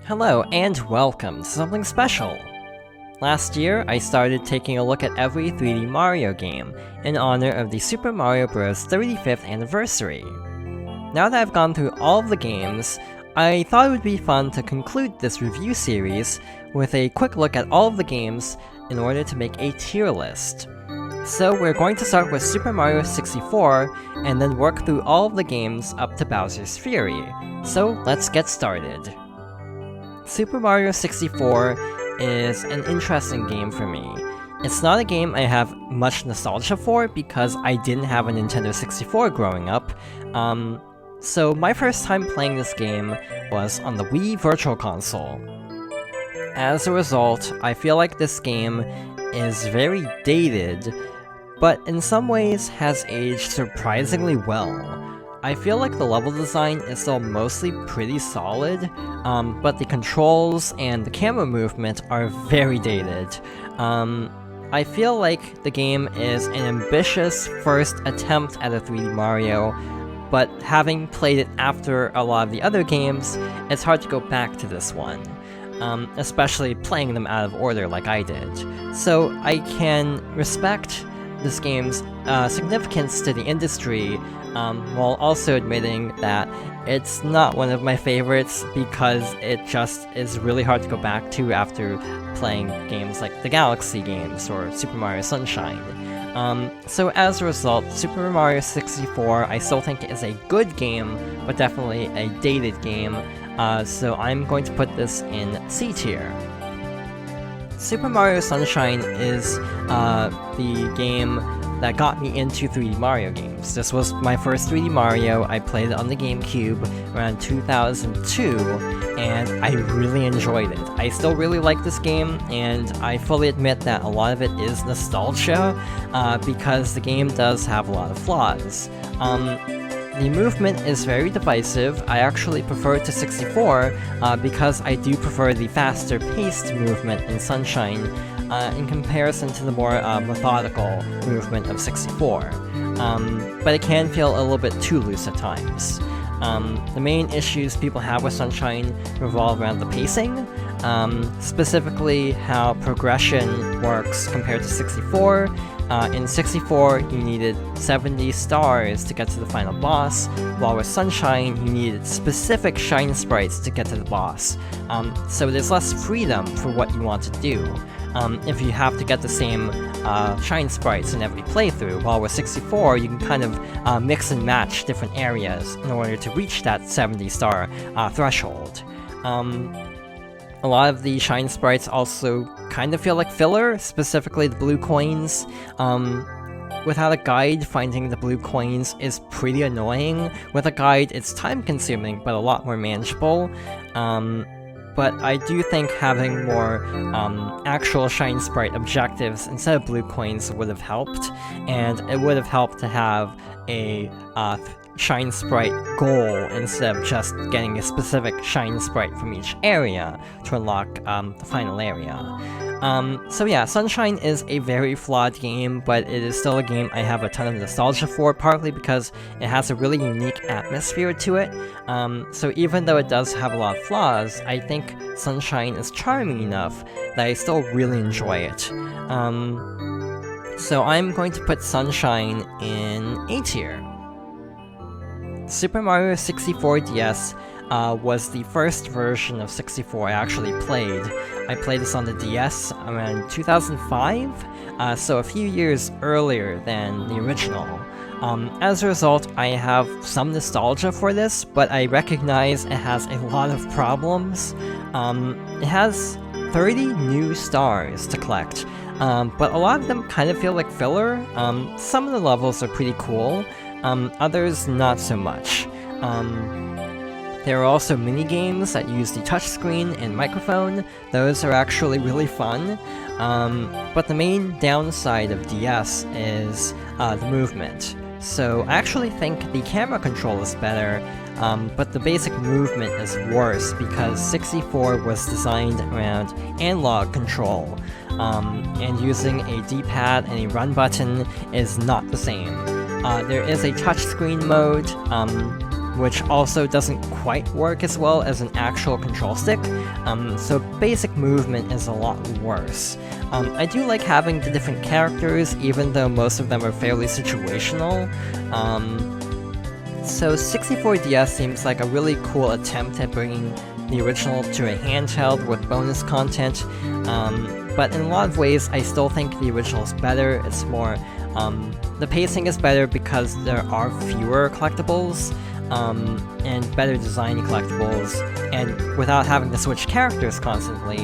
Hello and welcome to something special! Last year, I started taking a look at every 3D Mario game in honor of the Super Mario Bros. 35th anniversary. Now that I've gone through all of the games, I thought it would be fun to conclude this review series with a quick look at all of the games in order to make a tier list. So we're going to start with Super Mario 64 and then work through all of the games up to Bowser's Fury. So let's get started. Super Mario 64 is an interesting game for me. It's not a game I have much nostalgia for because I didn't have a Nintendo 64 growing up. So my first time playing this game was on the Wii Virtual Console. As a result, I feel like this game is very dated, but in some ways has aged surprisingly well. I feel like the level design is still mostly pretty solid, but the controls and the camera movement are very dated. I feel like the game is an ambitious first attempt at a 3D Mario, but having played it after a lot of the other games, it's hard to go back to this one. Especially playing them out of order like I did. So I can respect this game's significance to the industry, while also admitting that it's not one of my favorites because it just is really hard to go back to after playing games like the Galaxy games or Super Mario Sunshine. So as a result, Super Mario 64 I still think is a good game, but definitely a dated game, so I'm going to put this in C tier. Super Mario Sunshine is the game that got me into 3D Mario games. This was my first 3D Mario. I played it on the GameCube around 2002, and I really enjoyed it. I still really like this game, and I fully admit that a lot of it is nostalgia, because the game does have a lot of flaws. The movement is very divisive. I actually prefer it to 64 because I do prefer the faster paced movement in Sunshine in comparison to the more methodical movement of 64. But it can feel a little bit too loose at times. The main issues people have with Sunshine revolve around the pacing, specifically how progression works compared to 64. In 64, you needed 70 stars to get to the final boss, while with Sunshine, you needed specific shine sprites to get to the boss. So there's less freedom for what you want to do, if you have to get the same shine sprites in every playthrough, while with 64, you can kind of mix and match different areas in order to reach that 70-star threshold. A lot of the shine sprites also kind of feel like filler, specifically the blue coins. Without a guide, finding the blue coins is pretty annoying. With a guide, it's time-consuming, but a lot more manageable. But I do think having more actual shine sprite objectives instead of blue coins would have helped, and it would have helped to have a shine sprite goal instead of just getting a specific shine sprite from each area to unlock the final area. So yeah, Sunshine is a very flawed game, but it is still a game I have a ton of nostalgia for, partly because it has a really unique atmosphere to it. So even though it does have a lot of flaws, I think Sunshine is charming enough that I still really enjoy it. So I'm going to put Sunshine in A tier. Super Mario 64 DS was the first version of 64 I actually played. I played this on the DS around 2005, so a few years earlier than the original. As a result, I have some nostalgia for this, but I recognize it has a lot of problems. It has 30 new stars to collect, but a lot of them kind of feel like filler. Some of the levels are pretty cool, others not so much. There are also mini-games that use the touchscreen and microphone. Those are actually really fun, but the main downside of DS is the movement. So I actually think the camera control is better, but the basic movement is worse because 64 was designed around analog control, and using a D-pad and a run button is not the same. There is a touchscreen mode, which also doesn't quite work as well as an actual control stick, so basic movement is a lot worse. I do like having the different characters, even though most of them are fairly situational. So 64DS seems like a really cool attempt at bringing the original to a handheld with bonus content, but in a lot of ways I still think the original is better. It's more, the pacing is better because there are fewer collectibles, and better designed collectibles, and without having to switch characters constantly,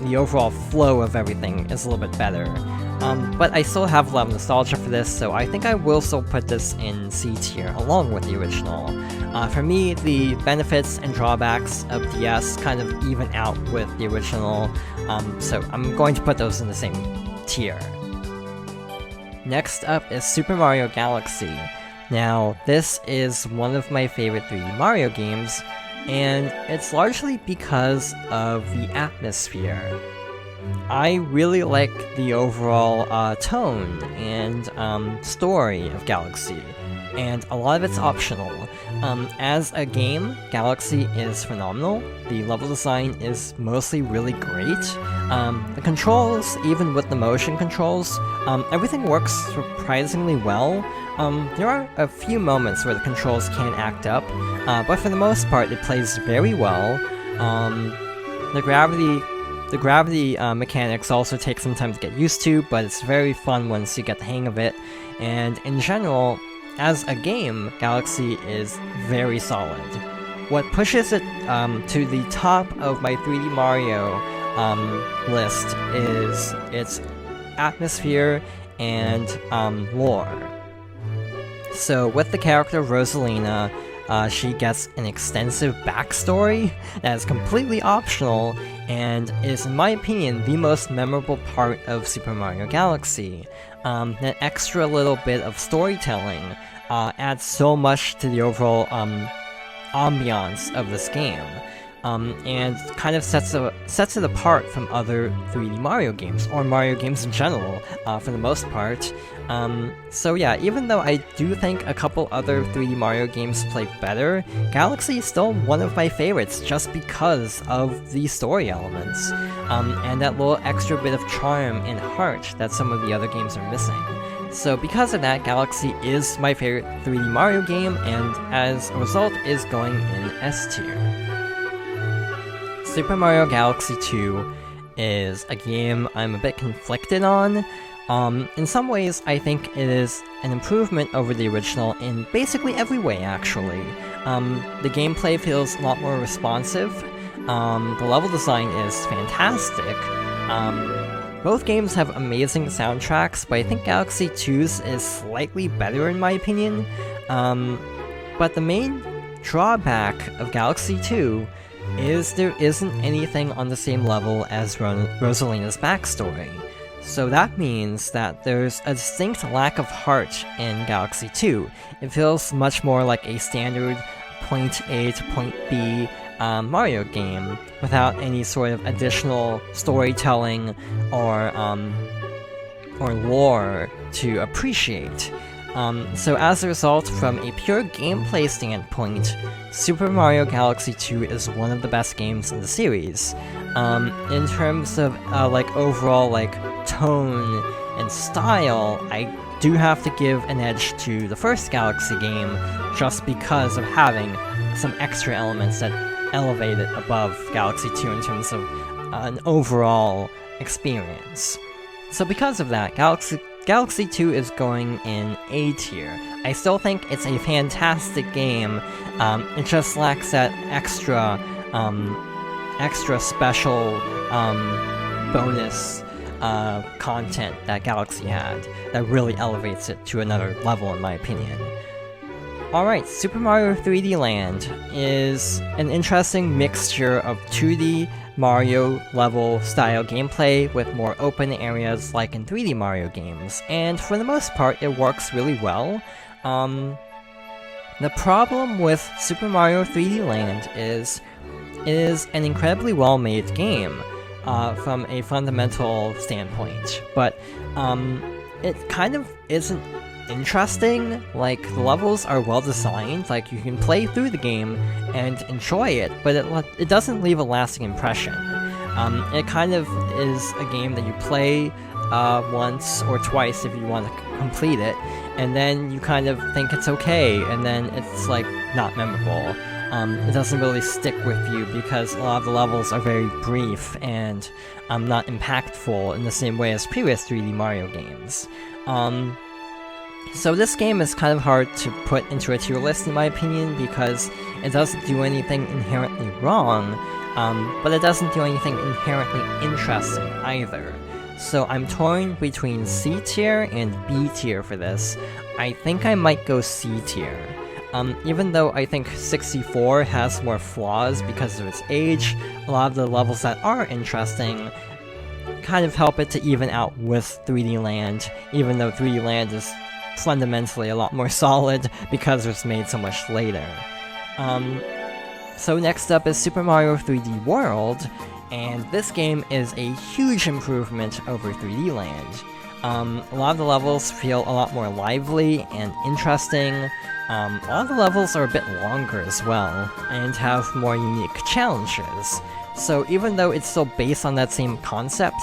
the overall flow of everything is a little bit better. But I still have a lot of nostalgia for this, so I think I will still put this in C tier along with the original. For me, the benefits and drawbacks of DS kind of even out with the original, so I'm going to put those in the same tier. Next up is Super Mario Galaxy. Now, this is one of my favorite 3D Mario games, and it's largely because of the atmosphere. I really like the overall tone and story of Galaxy, and a lot of it's optional. As a game, Galaxy is phenomenal. The level design is mostly really great. The controls, even with the motion controls, everything works surprisingly well. There are a few moments where the controls can act up, but for the most part it plays very well. The gravity mechanics also take some time to get used to, but it's very fun once you get the hang of it, and in general, as a game, Galaxy is very solid. What pushes it to the top of my 3D Mario list is its atmosphere and lore. So with the character Rosalina, she gets an extensive backstory that is completely optional and is, in my opinion, the most memorable part of Super Mario Galaxy. That extra little bit of storytelling adds so much to the overall ambiance of this game, and kind of sets it apart from other 3D Mario games, or Mario games in general, for the most part. So yeah, even though I do think a couple other 3D Mario games play better, Galaxy is still one of my favorites just because of the story elements, and that little extra bit of charm and heart that some of the other games are missing. So because of that, Galaxy is my favorite 3D Mario game, and as a result is going in S tier. Super Mario Galaxy 2 is a game I'm a bit conflicted on. In some ways, I think it is an improvement over the original in basically every way, actually. The gameplay feels a lot more responsive, the level design is fantastic, both games have amazing soundtracks, but I think Galaxy 2's is slightly better in my opinion. But the main drawback of Galaxy 2 is there isn't anything on the same level as Rosalina's backstory. So that means that there's a distinct lack of heart in Galaxy 2. It feels much more like a standard point A to point B Mario game, without any sort of additional storytelling or lore to appreciate. So as a result, from a pure gameplay standpoint, Super Mario Galaxy 2 is one of the best games in the series. In terms of overall tone and style, I do have to give an edge to the first Galaxy game, just because of having some extra elements that elevate it above Galaxy 2 in terms of an overall experience. So because of that, Galaxy 2 is going in A tier. I still think it's a fantastic game, it just lacks that extra special bonus content that Galaxy had that really elevates it to another level in my opinion. Alright, Super Mario 3D Land is an interesting mixture of 2D Mario level style gameplay with more open areas like in 3D Mario games, and for the most part it works really well. The problem with Super Mario 3D Land is it is an incredibly well-made game from a fundamental standpoint, but it kind of isn't interesting. Like, the levels are well designed, like you can play through the game and enjoy it, but it doesn't leave a lasting impression. It kind of is a game that you play once or twice if you want to complete it, and then you kind of think it's okay, and then it's like not memorable. It doesn't really stick with you because a lot of the levels are very brief and not impactful in the same way as previous 3D Mario games. So this game is kind of hard to put into a tier list in my opinion because it doesn't do anything inherently wrong, but it doesn't do anything inherently interesting either. So I'm torn between C tier and B tier for this. I think I might go C tier. Even though I think 64 has more flaws because of its age, a lot of the levels that are interesting kind of help it to even out with 3D Land, even though 3D Land is fundamentally a lot more solid because it was made so much later. So next up is Super Mario 3D World, and this game is a huge improvement over 3D Land. A lot of the levels feel a lot more lively and interesting. A lot of the levels are a bit longer as well, and have more unique challenges. So even though it's still based on that same concept,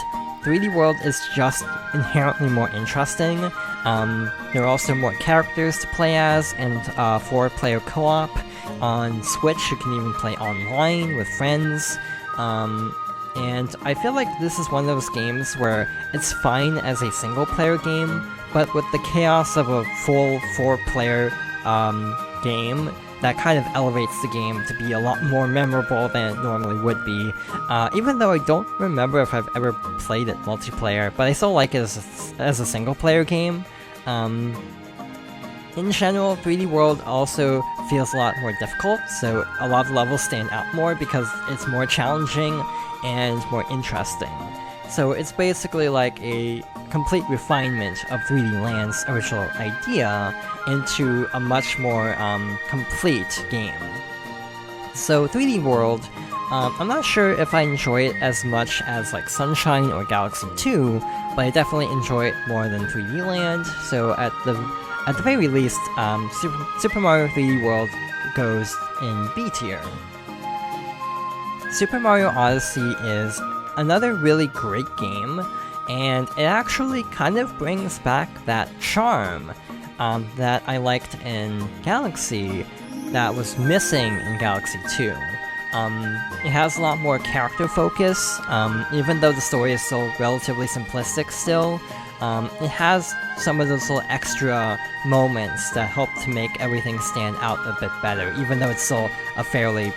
3D World is just inherently more interesting. There are also more characters to play as, and 4-player co-op. On Switch, you can even play online with friends. And I feel like this is one of those games where it's fine as a single-player game, but with the chaos of a full 4-player game, that kind of elevates the game to be a lot more memorable than it normally would be. Even though I don't remember if I've ever played it multiplayer, but I still like it as a single-player game. In general, 3D World also feels a lot more difficult, so a lot of the levels stand out more because it's more challenging and more interesting. So it's basically like a complete refinement of 3D Land's original idea into a much more complete game. So 3D World, I'm not sure if I enjoy it as much as like Sunshine or Galaxy 2, but I definitely enjoy it more than 3D Land, so at the very least, Super Mario 3D World goes in B tier. Super Mario Odyssey is another really great game, and it actually kind of brings back that charm that I liked in Galaxy that was missing in Galaxy 2. It has a lot more character focus, even though the story is still relatively simplistic still. It has some of those little extra moments that help to make everything stand out a bit better, even though it's still a fairly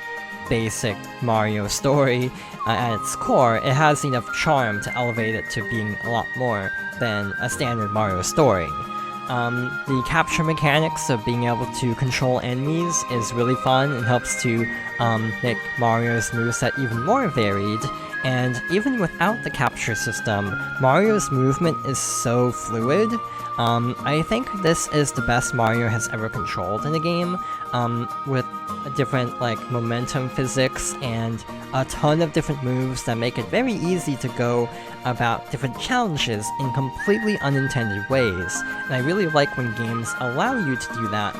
basic Mario story. At its core, it has enough charm to elevate it to being a lot more than a standard Mario story. The capture mechanics of being able to control enemies is really fun and helps to make Mario's moveset even more varied. And even without the capture system, Mario's movement is so fluid. I think this is the best Mario has ever controlled in a game, with different like momentum physics and a ton of different moves that make it very easy to go about different challenges in completely unintended ways. And I really like when games allow you to do that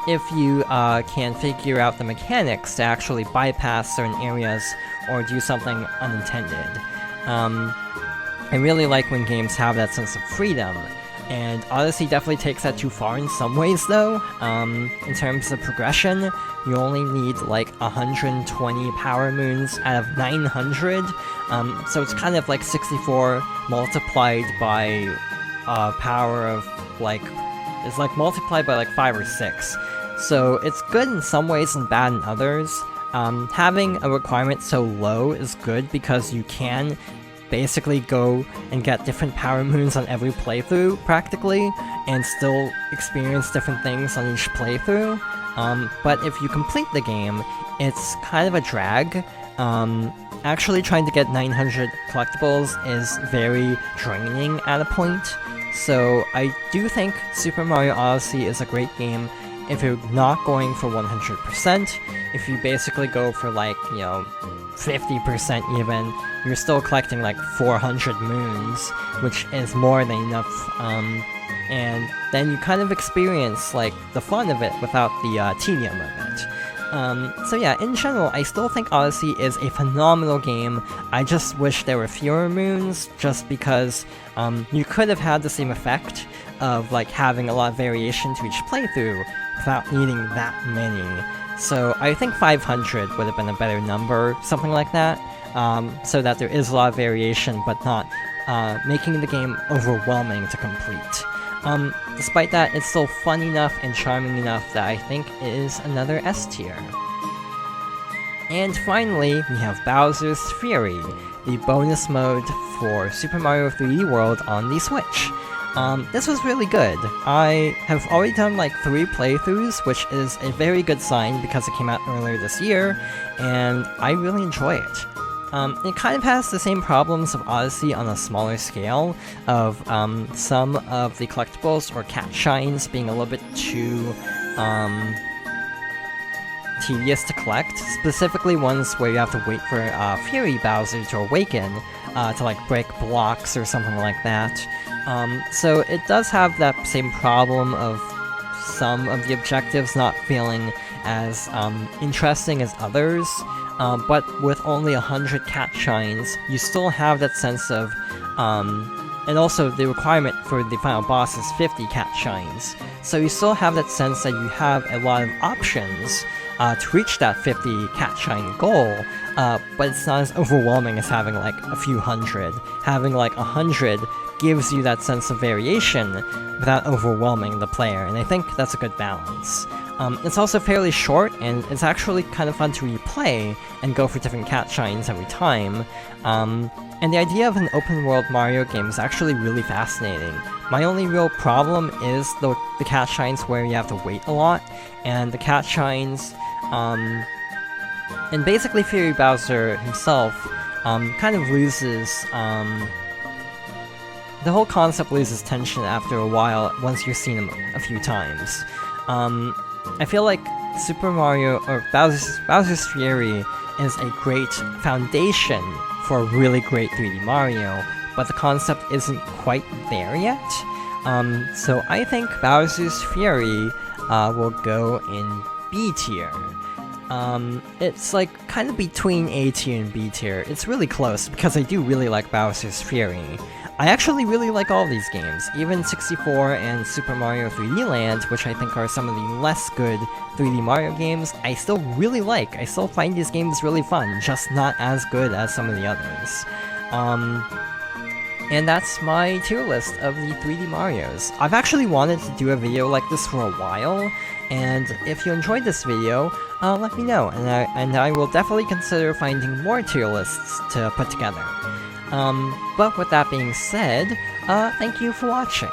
if you can figure out the mechanics to actually bypass certain areas or do something unintended. I really like when games have that sense of freedom, and Odyssey definitely takes that too far in some ways though. In terms of progression, you only need like 120 power moons out of 900, so it's kind of like 64 multiplied by power of like, it's like multiplied by like 5 or 6. So it's good in some ways and bad in others. Having a requirement so low is good because you can basically go and get different power moons on every playthrough, practically, and still experience different things on each playthrough. But if you complete the game, it's kind of a drag. Actually trying to get 900 collectibles is very draining at a point. So I do think Super Mario Odyssey is a great game if you're not going for 100%, if you basically go for like, 50% even, you're still collecting like 400 moons, which is more than enough and then you kind of experience, like, the fun of it without the tedium of it. So yeah, in general, I still think Odyssey is a phenomenal game. I just wish there were fewer moons, just because you could have had the same effect of, like, having a lot of variation to each playthrough without needing that many. So I think 500 would have been a better number, something like that, so that there is a lot of variation, but not making the game overwhelming to complete. Despite that, it's still fun enough and charming enough that I think it is another S tier. And finally, we have Bowser's Fury, the bonus mode for Super Mario 3D World on the Switch. This was really good. I have already done like 3 playthroughs, which is a very good sign because it came out earlier this year, and I really enjoy it. It kind of has the same problems of Odyssey on a smaller scale, of some of the collectibles or cat shines being a little bit too tedious to collect, specifically ones where you have to wait for Fury Bowser to awaken to like break blocks or something like that. So it does have that same problem of some of the objectives not feeling as interesting as others. But with only 100 cat shines, you still have that sense of, and also the requirement for the final boss is 50 cat shines. So you still have that sense that you have a lot of options to reach that 50 cat shine goal, but it's not as overwhelming as having like a few hundred. Having like 100 gives you that sense of variation without overwhelming the player, and I think that's a good balance. It's also fairly short, and it's actually kind of fun to replay and go for different cat shines every time. And the idea of an open-world Mario game is actually really fascinating. My only real problem is the cat shines where you have to wait a lot, and the cat shines, and basically Fury Bowser himself kind of loses, the whole concept loses tension after a while once you've seen him a few times. I feel like Super Mario, or Bowser's Fury, is a great foundation for a really great 3D Mario, but the concept isn't quite there yet. So I think Bowser's Fury will go in B tier. It's like kind of between A tier and B tier. It's really close because I do really like Bowser's Fury. I actually really like all of these games, even 64 and Super Mario 3D Land, which I think are some of the less good 3D Mario games, I still really like. I still find these games really fun, just not as good as some of the others. And that's my tier list of the 3D Marios. I've actually wanted to do a video like this for a while, and if you enjoyed this video, let me know, and I will definitely consider finding more tier lists to put together. But with that being said, thank you for watching.